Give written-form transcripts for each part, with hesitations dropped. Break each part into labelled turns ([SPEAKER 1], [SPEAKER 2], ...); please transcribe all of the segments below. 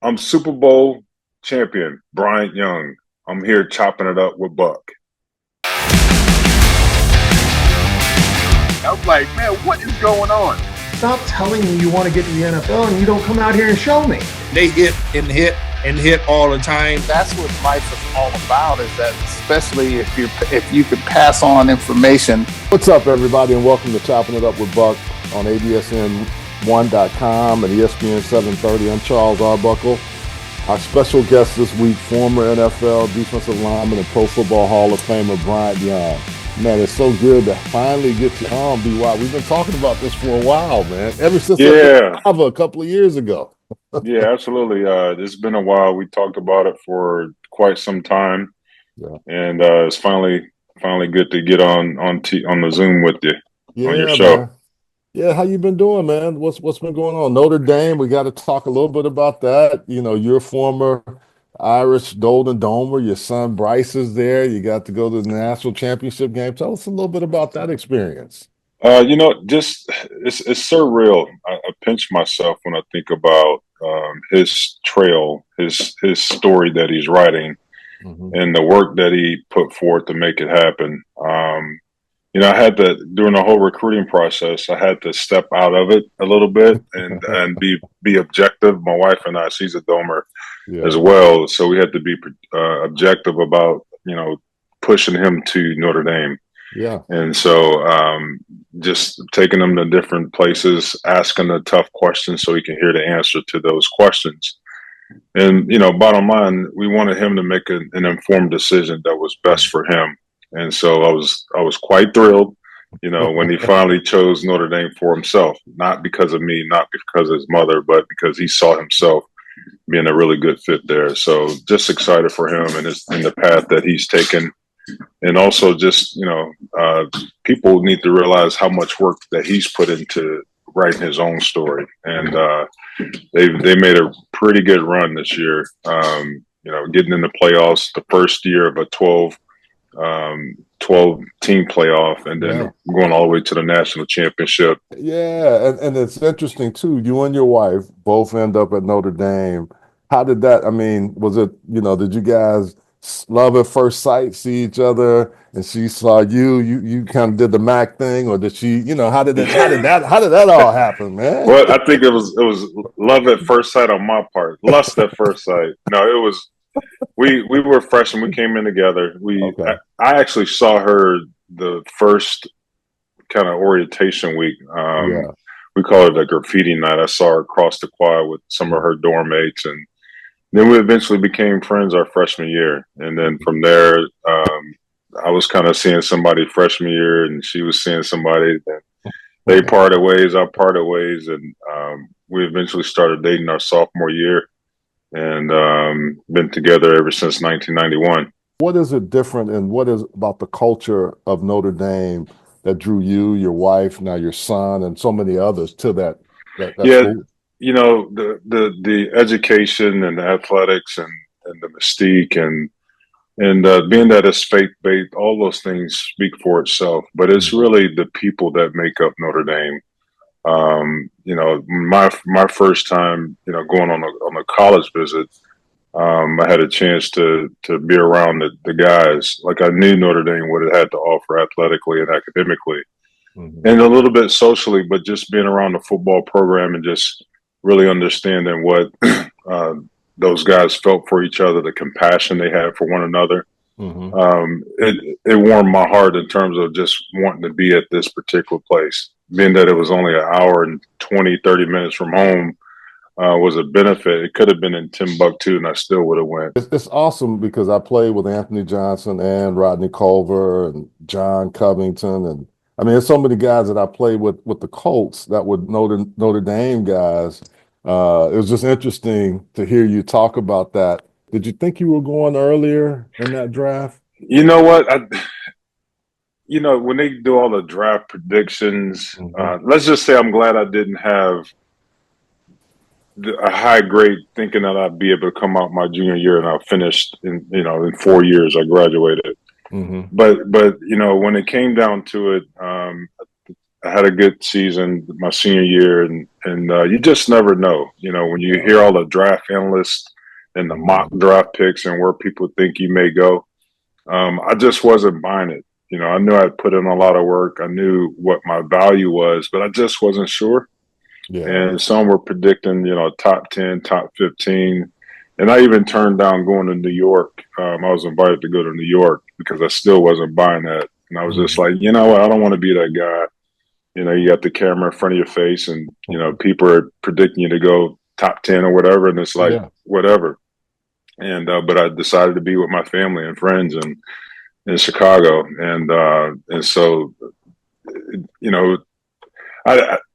[SPEAKER 1] I'm Super Bowl champion, Bryant Young. I'm here chopping it up with Buck.
[SPEAKER 2] I'm like, man, what is going on?
[SPEAKER 3] Stop telling me you want to get to the NFL and you don't come out here and show me.
[SPEAKER 4] They hit all the time.
[SPEAKER 2] That's what life is all about, is that especially if you can pass on information.
[SPEAKER 5] What's up, everybody, and welcome to Chopping It Up with Buck on ABSN1.com and ESPN 730. I'm Charles Arbuckle. Our special guest this week, former NFL defensive lineman and Pro Football Hall of Famer Bryant Young. Man, it's so good to finally get you on, BY. We've been talking about this for a while, man. Ever since a couple of years ago.
[SPEAKER 1] Yeah, absolutely. It's been a while. We talked about it for quite some time, and it's finally good to get on the Zoom with you on your show.
[SPEAKER 5] Man. Yeah, how you been doing, man? What's been going on? Notre Dame, we got to talk a little bit about that. You know, you're a former Irish Golden Domer. Your son Bryce is there. You got to go to the national championship game. Tell us a little bit about that experience.
[SPEAKER 1] Just it's surreal. I pinch myself when I think about his trail, his story that he's writing, and the work that he put forth to make it happen. I had to, during the whole recruiting process, I had to step out of it a little bit and be objective. My wife and I, she's a Domer as well, so we had to be objective about pushing him to Notre Dame.
[SPEAKER 5] Yeah,
[SPEAKER 1] and so just taking him to different places, asking the tough questions so he can hear the answer to those questions. And bottom line, we wanted him to make an informed decision that was best for him. And so I was quite thrilled, when he finally chose Notre Dame for himself, not because of me, not because of his mother, but because he saw himself being a really good fit there. So just excited for him and the path that he's taken. And also just, people need to realize how much work that he's put into writing his own story. And they made a pretty good run this year, getting in the playoffs the first year of a 12 team playoff, and then going all the way to the national championship.
[SPEAKER 5] Yeah, and it's interesting too. You and your wife both end up at Notre Dame. How did that? I mean, was it? Did you guys love at first sight, see each other, and she saw you? You kind of did the Mac thing, or did she? How did that all happen, man?
[SPEAKER 1] Well, I think it was love at first sight on my part, lust at first sight. No, it was. We were freshmen. We came in together. I actually saw her the first kind of orientation week. We call it a graffiti night. I saw her across the quad with some of her dorm mates, and then we eventually became friends our freshman year. And then from there, I was kind of seeing somebody freshman year, and she was seeing somebody. And they parted ways. I parted ways, and we eventually started dating our sophomore year. And been together ever since 1991.
[SPEAKER 5] What is it different, and what is about the culture of Notre Dame that drew you, your wife, now your son, and so many others to that school?
[SPEAKER 1] The education and the athletics and the mystique and being that it's faith-based, all those things speak for itself. But it's really the people that make up Notre Dame. My first time, going on a college visit, I had a chance to be around the guys. Like, I knew Notre Dame what it had to offer athletically and academically, and a little bit socially, but just being around the football program and just really understanding what those guys felt for each other, the compassion they had for one another. It warmed my heart in terms of just wanting to be at this particular place. Being that it was only an hour and 20, 30 minutes from home was a benefit. It could have been in Timbuktu and I still would have went.
[SPEAKER 5] It's awesome because I played with Anthony Johnson and Rodney Culver and John Covington. And I mean, there's so many guys that I played with the Colts that were Notre Dame guys. It was just interesting to hear you talk about that. Did you think you were going earlier in that draft?
[SPEAKER 1] You know what? When they do all the draft predictions, let's just say I'm glad I didn't have a high grade thinking that I'd be able to come out my junior year and I finished in 4 years. I graduated. But when it came down to it, I had a good season my senior year, and you just never know. You know, when you hear all the draft analysts and the mock draft picks and where people think you may go, I just wasn't buying it. You know, I knew I'd put in a lot of work. I knew what my value was, but I just wasn't sure.
[SPEAKER 5] Yeah.
[SPEAKER 1] And some were predicting, you know, top 10, top 15. And I even turned down going to New York. I was invited to go to New York because I still wasn't buying that. And I was just like, you know what? I don't want to be that guy. You know, you got the camera in front of your face and, you know, people are predicting you to go top 10 or whatever. And it's like,
[SPEAKER 5] Yeah.
[SPEAKER 1] whatever. And, but I decided to be with my family and friends in Chicago. And so, you know,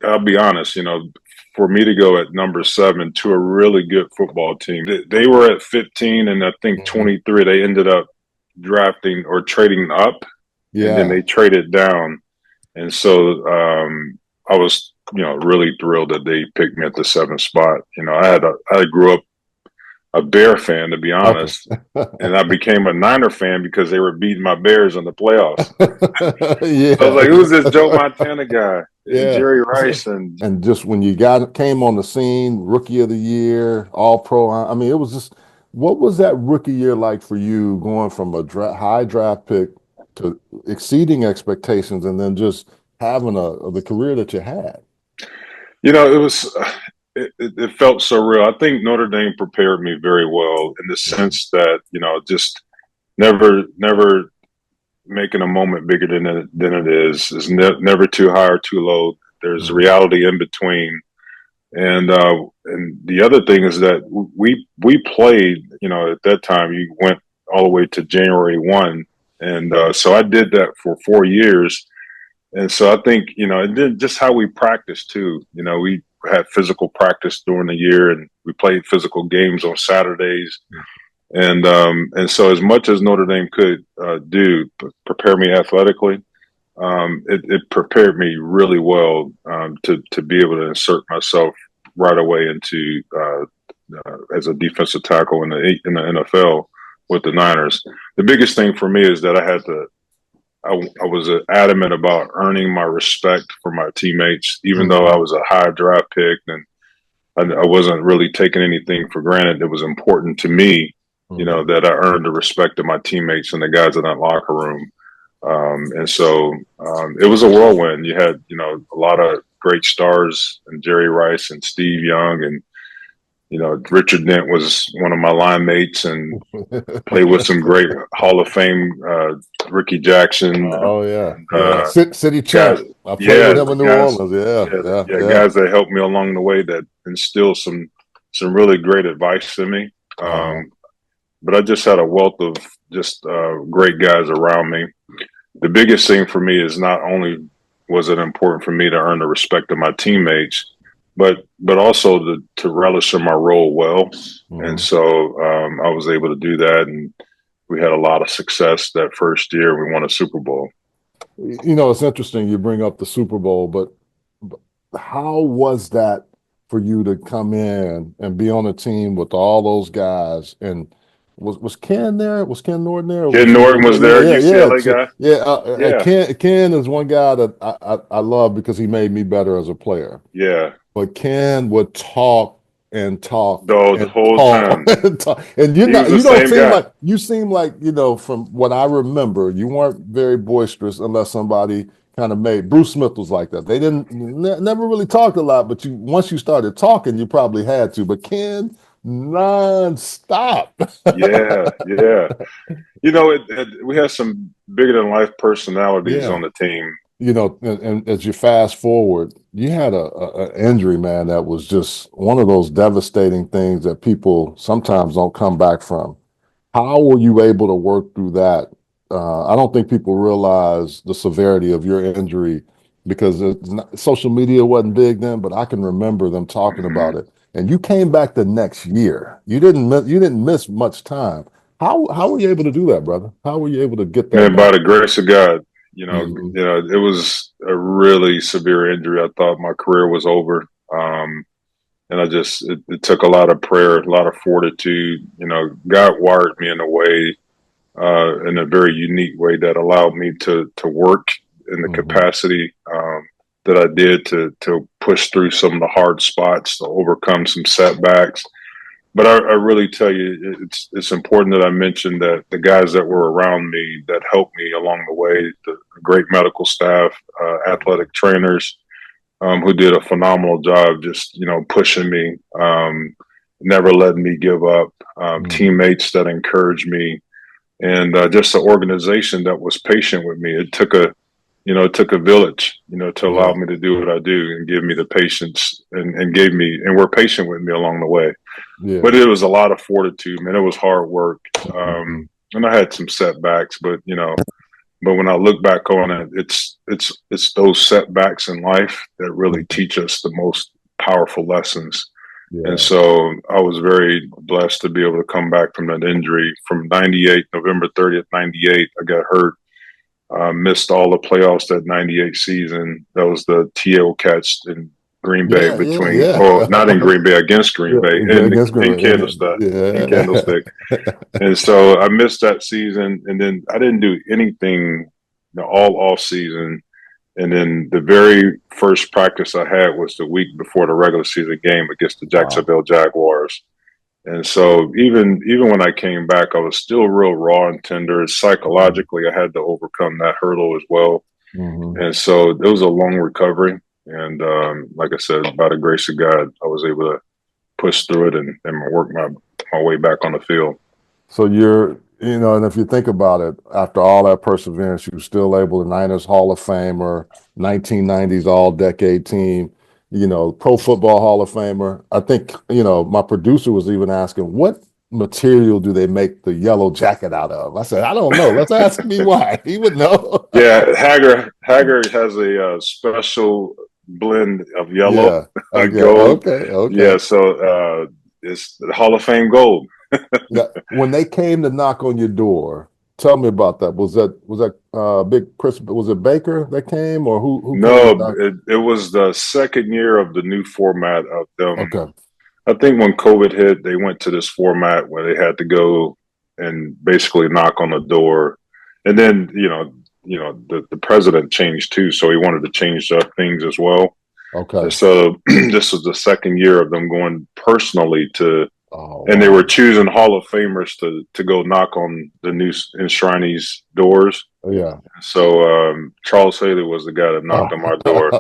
[SPEAKER 1] I'll be honest, you know, for me to go at number 7 to a really good football team, they were at 15 and I think 23, they ended up drafting or trading up and then
[SPEAKER 5] Yeah.
[SPEAKER 1] they traded down. And so I was, you know, really thrilled that they picked me at the 7th spot. You know, I grew up a Bear fan, to be
[SPEAKER 5] Okay.
[SPEAKER 1] honest. And I became a Niner fan because they were beating my Bears in the playoffs. I was
[SPEAKER 5] Yeah.
[SPEAKER 1] like, who's this Joe Montana guy? And
[SPEAKER 5] Yeah.
[SPEAKER 1] Jerry Rice and
[SPEAKER 5] And just when you came on the scene, rookie of the year, all pro. I mean, it was just, what was that rookie year like for you going from a high draft pick to exceeding expectations and then just having the career that you had?
[SPEAKER 1] you know, it was it felt so real. I think Notre Dame prepared me very well in the sense that, you know, just never making a moment bigger than it is. It's never too high or too low. There's reality in between. And the other thing is that we played, you know, at that time you went all the way to January 1. And so I did that for 4 years. And so I think, you know, and then just how we practiced too. You know, we had physical practice during the year and we played physical games on Saturdays. And so as much as Notre Dame could do, prepare me athletically, it prepared me really well to be able to insert myself right away into as a defensive tackle in the NFL with the Niners. The biggest thing for me is that I was adamant about earning my respect for my teammates, even though I was a high draft pick and I wasn't really taking anything for granted. It was important to me, you know, that I earned the respect of my teammates and the guys in that locker room. And so it was a whirlwind. You had, you know, a lot of great stars and Jerry Rice and Steve Young and, you know, Richard Dent was one of my line mates and played with some great Hall of Fame, Ricky Jackson.
[SPEAKER 5] Oh yeah, yeah.
[SPEAKER 1] Uh,
[SPEAKER 5] City
[SPEAKER 1] guys,
[SPEAKER 5] champ. I played
[SPEAKER 1] yeah,
[SPEAKER 5] with him in New
[SPEAKER 1] guys,
[SPEAKER 5] Orleans. Yeah, yeah,
[SPEAKER 1] yeah,
[SPEAKER 5] yeah.
[SPEAKER 1] guys that helped me along the way that instilled some really great advice to me.
[SPEAKER 5] Uh-huh.
[SPEAKER 1] But I just had a wealth of just great guys around me. The biggest thing for me is not only was it important for me to earn the respect of my teammates, but also to relish in my role well. And so I was able to do that, and we had a lot of success that first year. We won a Super Bowl.
[SPEAKER 5] You know, it's interesting you bring up the Super Bowl, but how was that for you to come in and be on a team with all those guys? And was Ken there? Was Ken Norton there? Or was
[SPEAKER 1] Ken
[SPEAKER 5] he?
[SPEAKER 1] Norton was there,
[SPEAKER 5] Yeah, yeah,
[SPEAKER 1] UCLA guy.
[SPEAKER 5] yeah.
[SPEAKER 1] Yeah,
[SPEAKER 5] Ken is one guy that I love because he made me better as a player.
[SPEAKER 1] yeah.
[SPEAKER 5] But Ken would talk and talk
[SPEAKER 1] The
[SPEAKER 5] and
[SPEAKER 1] whole
[SPEAKER 5] talk
[SPEAKER 1] time.
[SPEAKER 5] and talk. And
[SPEAKER 1] He was the
[SPEAKER 5] you don't
[SPEAKER 1] same
[SPEAKER 5] seem
[SPEAKER 1] guy.
[SPEAKER 5] like you know, from what I remember, you weren't very boisterous unless somebody kind of made Bruce Smith was like that. They didn't never really talked a lot, but once you started talking, you probably had to. But Ken nonstop.
[SPEAKER 1] Yeah, yeah. You know, we had some bigger than life personalities
[SPEAKER 5] Yeah.
[SPEAKER 1] on the team.
[SPEAKER 5] You know, and as you fast forward, you had a injury, man, that was just one of those devastating things that people sometimes don't come back from. How were you able to work through that? I don't think people realize the severity of your injury because social media wasn't big then, but I can remember them talking
[SPEAKER 1] Hmm.
[SPEAKER 5] about it. And you came back the next year. You didn't miss much time. How were you able to do that, brother? How were you able to get that
[SPEAKER 1] Man, by
[SPEAKER 5] back?
[SPEAKER 1] the grace of God,
[SPEAKER 5] Hmm.
[SPEAKER 1] it was a really severe injury. I thought my career was over. And it took a lot of prayer, a lot of fortitude. You know, God wired me in a way, in a very unique way that allowed me to work in the
[SPEAKER 5] Hmm.
[SPEAKER 1] capacity. that I did to push through some of the hard spots, to overcome some setbacks. But I really tell you, it's important that I mention that the guys that were around me that helped me along the way, the great medical staff, athletic trainers, who did a phenomenal job, just pushing me, never letting me give up, teammates that encouraged me, and just an organization that was patient with me. It took a village, to allow me to do what I do and give me the patience and were patient with me along the way.
[SPEAKER 5] Yeah.
[SPEAKER 1] But it was a lot of fortitude, man. It was hard work. And I had some setbacks, but when I look back on it, it's those setbacks in life that really teach us the most powerful lessons.
[SPEAKER 5] Yeah.
[SPEAKER 1] And so I was very blessed to be able to come back from that injury from 98, November 30th, 98. I got hurt. Missed all the playoffs that 98 season. That was the TO catch in Green Bay not in Green Bay, against Green Bay in Candlestick. And so I missed that season, and then I didn't do anything all off season. And then the very first practice I had was the week before the regular season game against the Jacksonville Jaguars. And so even when I came back, I was still real raw and tender. Psychologically, I had to overcome that hurdle as well. And so it was a long recovery. And like I said, by the grace of God, I was able to push through it and work my way back on the field.
[SPEAKER 5] So and if you think about it, after all that perseverance, you were still able, the Niners Hall of Famer, 1990s All-Decade Team, Pro Football Hall of Famer. I think, my producer was even asking, what material do they make the yellow jacket out of? I said, I don't know. Let's ask me why. He would know.
[SPEAKER 1] Yeah, Hager has a special blend of yellow, gold.
[SPEAKER 5] Okay.
[SPEAKER 1] Yeah, so it's the Hall of Fame gold.
[SPEAKER 5] Now, when they came to knock on your door, tell me about that. Was that Big Chris? Was it Baker that came, or who?
[SPEAKER 1] No, it was the second year of the new format of them.
[SPEAKER 5] Okay.
[SPEAKER 1] I think when COVID hit, they went to this format where they had to go and basically knock on the door, and then the president changed too, so he wanted to change up things as well.
[SPEAKER 5] Okay.
[SPEAKER 1] So this was the second year of them going personally to. And they were choosing Hall of Famers to go knock on the new enshrinees' doors.
[SPEAKER 5] Yeah.
[SPEAKER 1] So Charles Haley was the guy that knocked on my door.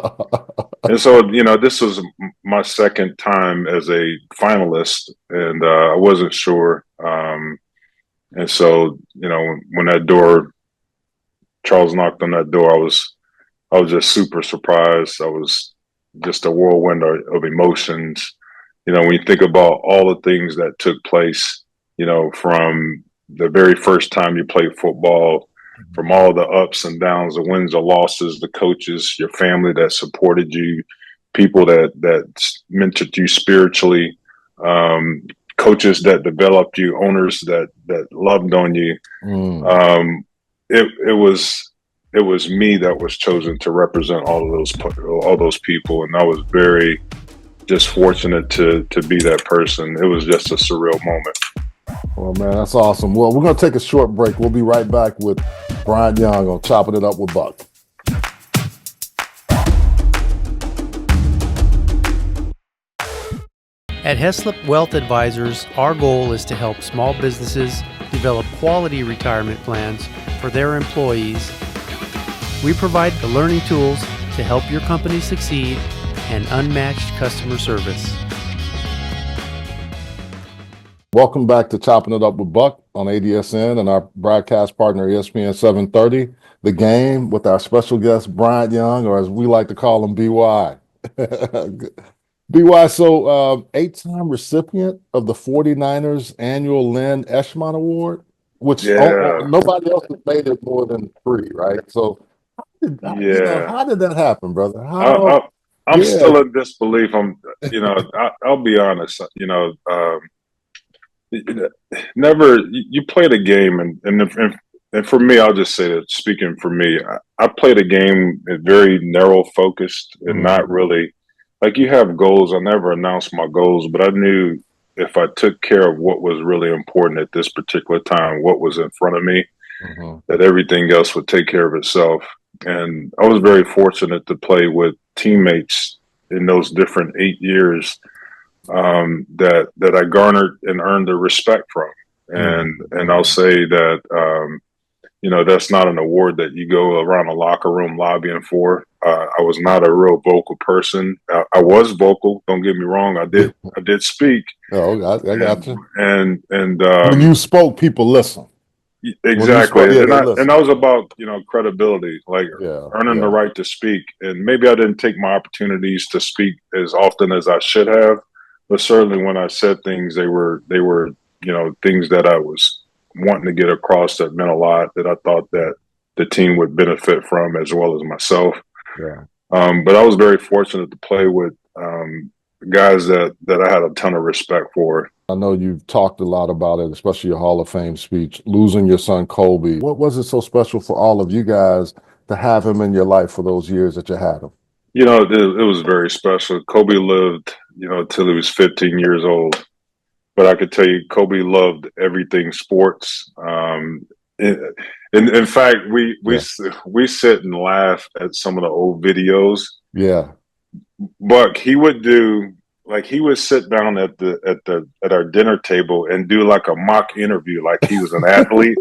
[SPEAKER 1] And so, this was my second time as a finalist, and I wasn't sure. And so, when Charles knocked on that door, I was just super surprised. I was just a whirlwind of emotions. When you think about all the things that took place, from the very first time you played football, from all the ups and downs, the wins or losses, the coaches, your family that supported you, people that mentored you spiritually, coaches that developed you, owners that loved on you. It was me that was chosen to represent all those people, and I was very just fortunate to be that person. It was just a surreal moment.
[SPEAKER 5] Well, man, that's awesome. Well, we're going to take a short break. We'll be right back with Bryant Young on Chopping It Up with Buck.
[SPEAKER 6] At Heslop Wealth Advisors, our goal is to help small businesses develop quality retirement plans for their employees. We provide the learning tools to help your company succeed and unmatched customer service.
[SPEAKER 5] Welcome back to Chopping It Up with Buck on ADSN and our broadcast partner ESPN 730, The Game, with our special guest Bryant Young, or as we like to call him, BY. BY, so 8-time recipient of the 49ers annual Lynn Eshmont Award, which nobody else has made it more than 3, right? So how did that happen, brother?
[SPEAKER 1] I'm still in disbelief. I'll be honest. Never. You played a game, and for me, I'll just say that. Speaking for me, I played a game very narrow focused and not really like you have goals. I never announced my goals, but I knew if I took care of what was really important at this particular time, what was in front of me, that everything else would take care of itself. And I was very fortunate to play with teammates in those different 8 years that I garnered and earned the respect from. And I'll say that that's not an award that you go around a locker room lobbying for. I was not a real vocal person. I was vocal. Don't get me wrong. I did speak.
[SPEAKER 5] Oh, I got you.
[SPEAKER 1] And
[SPEAKER 5] When you spoke, people listen.
[SPEAKER 1] exactly.
[SPEAKER 5] Yeah, they
[SPEAKER 1] And
[SPEAKER 5] listen.
[SPEAKER 1] that was about credibility, like earning the right to speak. And maybe I didn't take my opportunities to speak as often as I should have, but certainly when I said things, they were things that I was wanting to get across that meant a lot, that I thought that the team would benefit from as well as myself.
[SPEAKER 5] Yeah.
[SPEAKER 1] But I was very fortunate to play with guys that I had a ton of respect for.
[SPEAKER 5] I know you've talked a lot about it, especially your Hall of Fame speech, losing your son, Colby. What was it so special for all of you guys to have him in your life for those years that you had him?
[SPEAKER 1] It was very special. Kobe lived, till he was 15 years old. But I could tell you, Kobe loved everything sports. In fact, we sit and laugh at some of the old videos.
[SPEAKER 5] Yeah.
[SPEAKER 1] But he would sit down at our dinner table and do like a mock interview, like he was an athlete.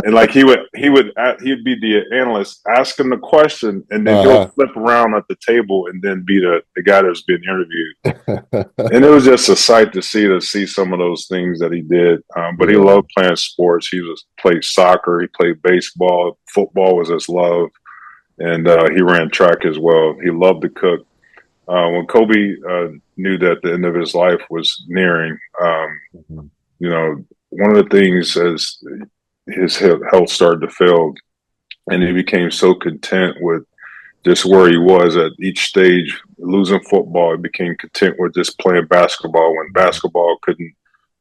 [SPEAKER 1] And like he'd be the analyst asking the question, and then he'll flip around at the table and then be the guy that's being interviewed. And it was just a sight to see some of those things that he did. But he loved playing sports. He played soccer. He played baseball. Football was his love, and he ran track as well. He loved to cook. When Kobe knew that the end of his life was nearing, one of the things as his health started to fail, and he became so content with just where he was at each stage, losing football. He became content with just playing basketball. When basketball couldn't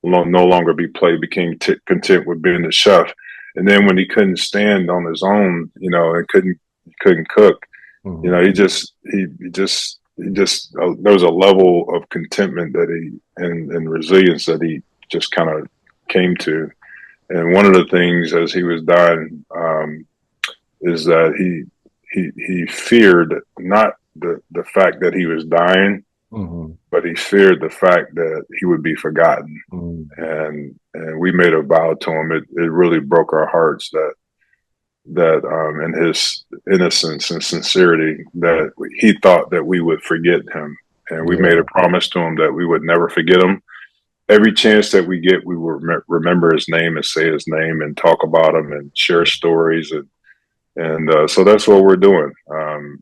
[SPEAKER 1] no longer be played, became content with being the chef. And then when he couldn't stand on his own, and couldn't cook, he just there was a level of contentment and resilience that he just kind of came to. And one of the things as he was dying is that he feared not the fact that he was dying, but he feared the fact that he would be forgotten. And we made a vow to him. It really broke our hearts that in his innocence and sincerity, that he thought that we would forget him. And we made a promise to him that we would never forget him. Every chance that we get, we will remember his name and say his name and talk about him and share stories. And so that's what we're doing.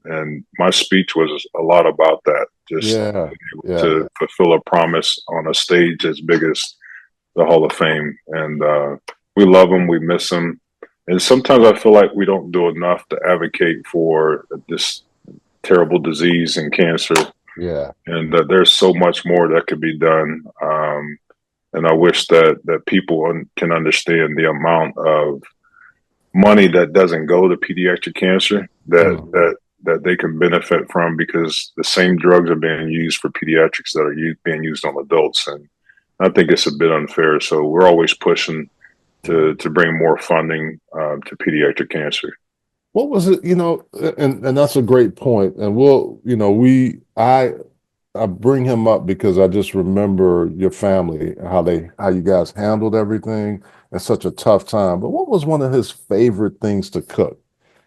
[SPEAKER 1] And my speech was a lot about that, just to fulfill a promise on a stage as big as the Hall of Fame. And we love him. We miss him. And sometimes I feel like we don't do enough to advocate for this terrible disease and cancer.
[SPEAKER 5] Yeah.
[SPEAKER 1] And there's so much more that could be done. And I wish that people can understand the amount of money that doesn't go to pediatric cancer that they can benefit from, because the same drugs are being used for pediatrics that are being used on adults. And I think it's a bit unfair. So we're always pushing to bring more funding to pediatric cancer.
[SPEAKER 5] What was it, and that's a great point. And I bring him up because I just remember your family, how you guys handled everything in such a tough time. But what was one of his favorite things to cook?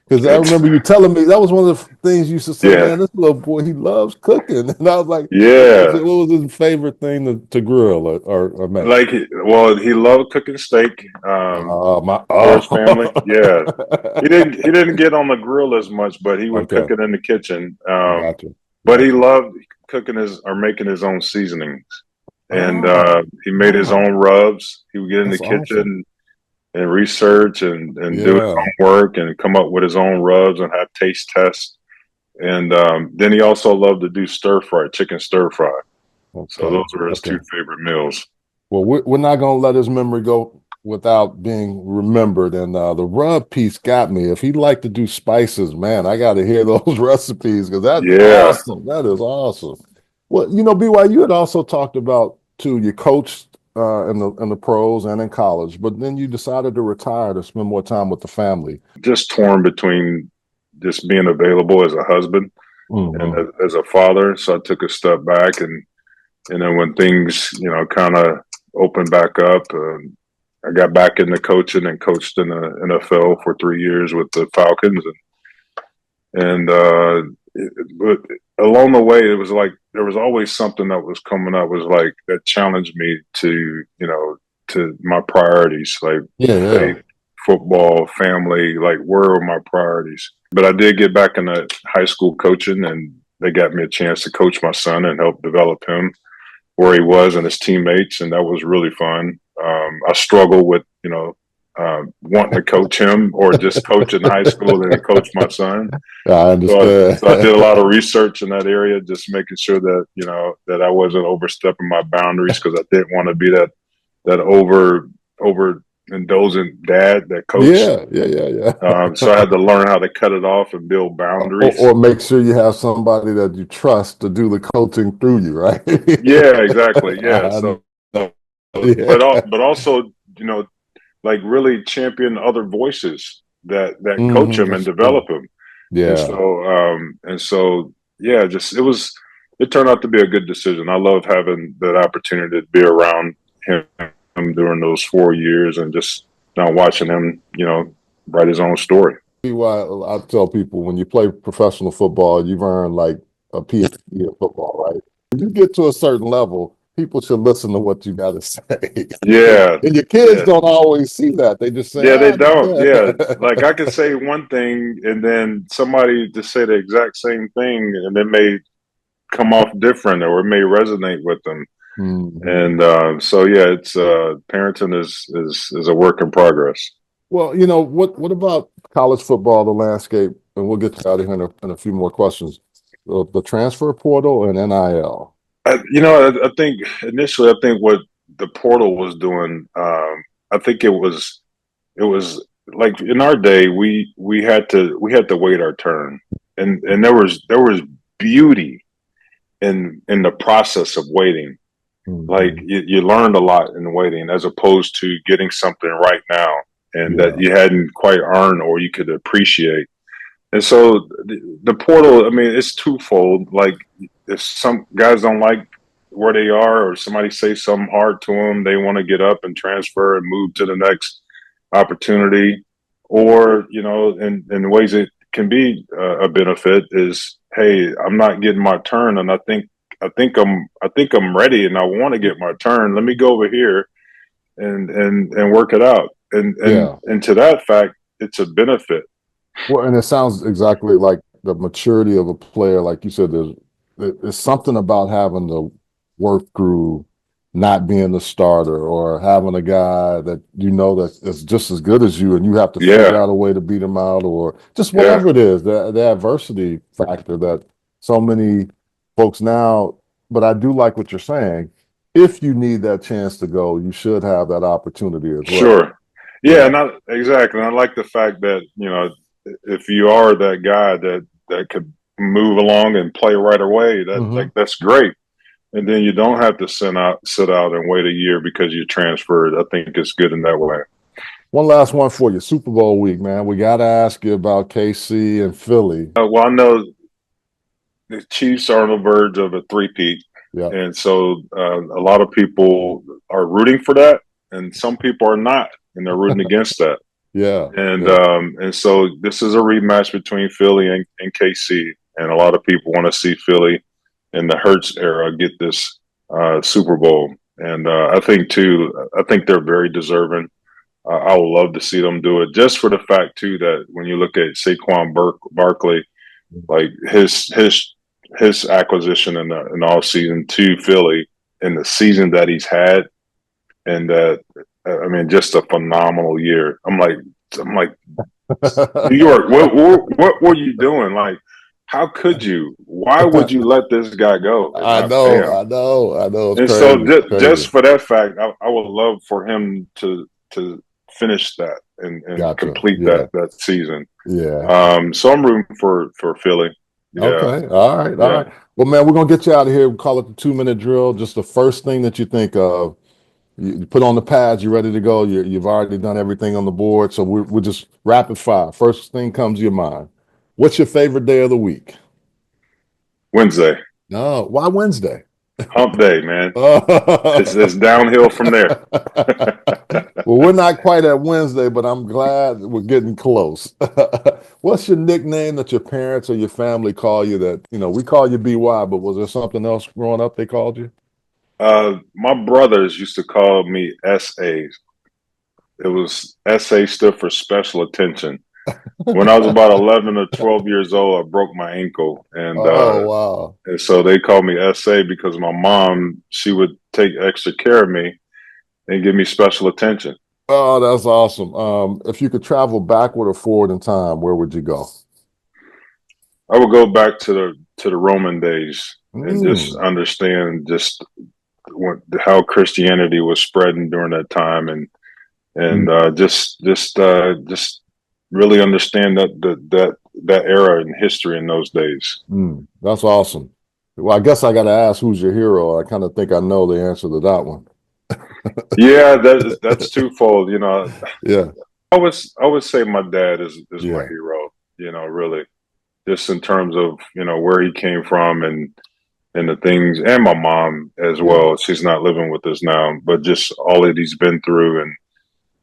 [SPEAKER 5] Because I remember you telling me that was one of the things you used to say, man, this little boy, he loves cooking. And I was like, what was his favorite thing to grill or make?
[SPEAKER 1] He loved cooking steak. For his family. Yeah. He didn't get on the grill as much, but he would cook it in the kitchen. But he loved making his own seasonings. And he made his own rubs. He would get in the kitchen and research and do his homework and come up with his own rubs and have taste tests. And then he also loved to do chicken stir fry. So those were his two favorite meals.
[SPEAKER 5] Well, we're not going to let his memory go without being remembered. And the rub piece got me. If he'd like to do spices, man, I got to hear those recipes, because that's awesome. That is awesome. Well, BYU had also talked about, too, you coached in the pros and in college, but then you decided to retire to spend more time with the family.
[SPEAKER 1] Just torn between just being available as a husband and
[SPEAKER 5] Hmm.
[SPEAKER 1] as a father. So I took a step back, and then when things, kind of opened back up, I got back into coaching and coached in the NFL for 3 years with the Falcons, but along the way, it was like there was always something that was coming up, was like that challenged me to, to my priorities, like
[SPEAKER 5] Yeah, yeah.
[SPEAKER 1] faith, football, family, like where are my priorities? But I did get back into high school coaching, and they got me a chance to coach my son and help develop him where he was and his teammates, and that was really fun. I struggle with, wanting to coach him or just coach in high school and coach my son.
[SPEAKER 5] I
[SPEAKER 1] So I did a
[SPEAKER 5] understand.
[SPEAKER 1] lot of research in that area, just making sure that, that I wasn't overstepping my boundaries, because I didn't want to be that over indulgent dad that coached.
[SPEAKER 5] Yeah, yeah, yeah,
[SPEAKER 1] So I
[SPEAKER 5] yeah.
[SPEAKER 1] had to learn how to cut it off and build boundaries.
[SPEAKER 5] Or make sure you have somebody that you trust to do the coaching through you, right?
[SPEAKER 1] Yeah, exactly. Yeah.
[SPEAKER 5] I-
[SPEAKER 1] So,
[SPEAKER 5] yeah.
[SPEAKER 1] but also, like really champion other voices that coach
[SPEAKER 5] Hmm,
[SPEAKER 1] him and
[SPEAKER 5] that's true.
[SPEAKER 1] develop him. And
[SPEAKER 5] Yeah.
[SPEAKER 1] so, yeah, it turned out to be a good decision. I love having that opportunity to be around him during those 4 years, and just now watching him, write his own story.
[SPEAKER 5] Why I tell people, when you play professional football, you've earned like a PhD in football, right? When you get to a certain level, people should listen to what you got to say.
[SPEAKER 1] Yeah.
[SPEAKER 5] And your kids
[SPEAKER 1] Yeah.
[SPEAKER 5] don't always see that. They just say,
[SPEAKER 1] Yeah, they
[SPEAKER 5] ah,
[SPEAKER 1] don't. Yeah. Like I could
[SPEAKER 5] yeah.
[SPEAKER 1] say one thing and then somebody to say the exact same thing, and it may come off different, or it may resonate with them.
[SPEAKER 5] Mhm.
[SPEAKER 1] And so yeah, it's parenting is a work in progress.
[SPEAKER 5] Well, what about college football, the landscape? And we'll get you out of here in a few more questions. The transfer portal and NIL.
[SPEAKER 1] I think initially, I think what the portal was doing, I think it was like in our day, we had to wait our turn, and there was beauty in the process of waiting. Like
[SPEAKER 5] Mhm.
[SPEAKER 1] you learned a lot in waiting, as opposed to getting something right now and that
[SPEAKER 5] Yeah.
[SPEAKER 1] you hadn't quite earned or you could appreciate. And so the portal, I mean, it's twofold. Like if some guys don't like where they are, or somebody say something hard to them, they want to get up and transfer and move to the next opportunity. Or, in ways it can be a benefit is, hey, I'm not getting my turn, and I think I'm ready, and I want to get my turn. Let me go over here and work it out.
[SPEAKER 5] Yeah.
[SPEAKER 1] And to that fact, it's a benefit.
[SPEAKER 5] Well, and it sounds exactly like the maturity of a player. Like you said, there's something about having to work through not being the starter, or having a guy that that is just as good as you, and you have to figure
[SPEAKER 1] Yeah,
[SPEAKER 5] out a way to beat him out, or just
[SPEAKER 1] yeah,
[SPEAKER 5] whatever it is, the adversity factor that so many folks now. But I do like what you're saying. If you need that chance to go, you should have that opportunity as well.
[SPEAKER 1] sure. Yeah,
[SPEAKER 5] Yeah.
[SPEAKER 1] not exactly. And I like the fact that, if you are that guy that could move along and play right away,
[SPEAKER 5] Hmm.
[SPEAKER 1] that's great. And then you don't have to sit out and wait a year because you transferred. I think it's good in that way.
[SPEAKER 5] One last one for you. Super Bowl week, man. We got to ask you about KC and Philly.
[SPEAKER 1] Well, I know the Chiefs are on the verge of a three-peat,
[SPEAKER 5] Yeah.
[SPEAKER 1] and so a lot of people are rooting for that, and some people are not, and they're rooting against that.
[SPEAKER 5] Yeah.
[SPEAKER 1] And
[SPEAKER 5] Yeah.
[SPEAKER 1] um, and so this is a rematch between Philly and KC, and a lot of people want to see Philly in the Hurts era get this Super Bowl. And I think they're very deserving. I would love to see them do it, just for the fact too that when you look at Saquon Barkley, like his acquisition in the off season to Philly, in the season that he's had, and that, I mean, just a phenomenal year. I'm like, New York, what were you doing? Like, how could you? Why would you let this guy go and
[SPEAKER 5] I
[SPEAKER 1] not pay
[SPEAKER 5] know.
[SPEAKER 1] him?
[SPEAKER 5] I know. I know. It's
[SPEAKER 1] And so,
[SPEAKER 5] crazy.
[SPEAKER 1] just
[SPEAKER 5] Crazy.
[SPEAKER 1] for that fact, I would love for him to finish that and
[SPEAKER 5] Gotcha.
[SPEAKER 1] complete
[SPEAKER 5] Yeah.
[SPEAKER 1] that season.
[SPEAKER 5] Yeah.
[SPEAKER 1] So I'm rooting for Philly. Yeah,
[SPEAKER 5] Okay. All right. All
[SPEAKER 1] yeah.
[SPEAKER 5] right. Well, man, we're gonna get you out of here. We call it the 2 minute drill. Just the first thing that you think of. You put on the pads. You're ready to go. You've already done everything on the board. So we're just rapid fire. First thing comes to your mind. What's your favorite day of the week?
[SPEAKER 1] Wednesday.
[SPEAKER 5] No, why Wednesday?
[SPEAKER 1] Hump day, man. It's,
[SPEAKER 5] Well,
[SPEAKER 1] it's downhill from there.
[SPEAKER 5] we're not quite at Wednesday, but I'm glad we're getting close. What's your nickname that your parents or your family call you that, we call you BY, but was there something else growing up they called you?
[SPEAKER 1] My brothers used to call me SA. It was SA stood for special attention. When I was about 11 or 12 years old, I broke my ankle,
[SPEAKER 5] Oh, wow.
[SPEAKER 1] and so they called me SA because my mom, she would take extra care of me and give me special attention.
[SPEAKER 5] Oh, that's awesome. If you could travel backward or forward in time, where would you go?
[SPEAKER 1] I would go back to the Roman days and just
[SPEAKER 5] Mm,
[SPEAKER 1] understand just how Christianity was spreading during that time, and
[SPEAKER 5] mm,
[SPEAKER 1] just really understand that era in history in those days.
[SPEAKER 5] that's awesome. Well, I guess I got to ask, who's your hero? I kind of think I know the answer to that one.
[SPEAKER 1] Yeah, that's twofold.
[SPEAKER 5] Yeah,
[SPEAKER 1] I would say my dad is my
[SPEAKER 5] yeah,
[SPEAKER 1] hero. Really, just in terms of where he came from and the things, and my mom as
[SPEAKER 5] yeah.
[SPEAKER 1] well. She's not living with us now, but just all that he's been through, and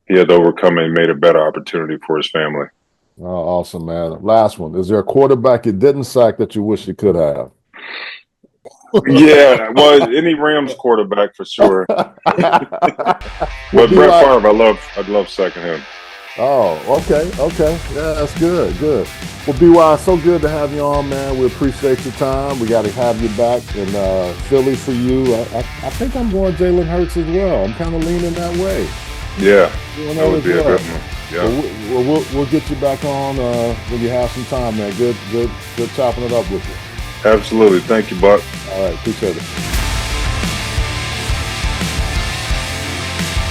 [SPEAKER 1] he had to overcome and made a better opportunity for his family.
[SPEAKER 5] Oh, awesome, man. Last one. Is there a quarterback you didn't sack that you wish you could have?
[SPEAKER 1] Yeah, well, any Rams quarterback for sure.
[SPEAKER 5] Well,
[SPEAKER 1] But Brett
[SPEAKER 5] BY,
[SPEAKER 1] Favre, I'd love second him.
[SPEAKER 5] oh, okay, okay. Yeah, that's good, good. Well, BY, so good to have you on, man. We appreciate your time. We got to have you back in Philly for you. I think I'm going Jalen Hurts as well. I'm kind of leaning that way.
[SPEAKER 1] Yeah,
[SPEAKER 5] Doing
[SPEAKER 1] that
[SPEAKER 5] that
[SPEAKER 1] would
[SPEAKER 5] as
[SPEAKER 1] be a
[SPEAKER 5] well.
[SPEAKER 1] good one.
[SPEAKER 5] Well,
[SPEAKER 1] Yeah,
[SPEAKER 5] we'll get you back on when you have some time, man. Good chopping it up with you.
[SPEAKER 1] absolutely. Thank you, Buck.
[SPEAKER 5] All right, appreciate it.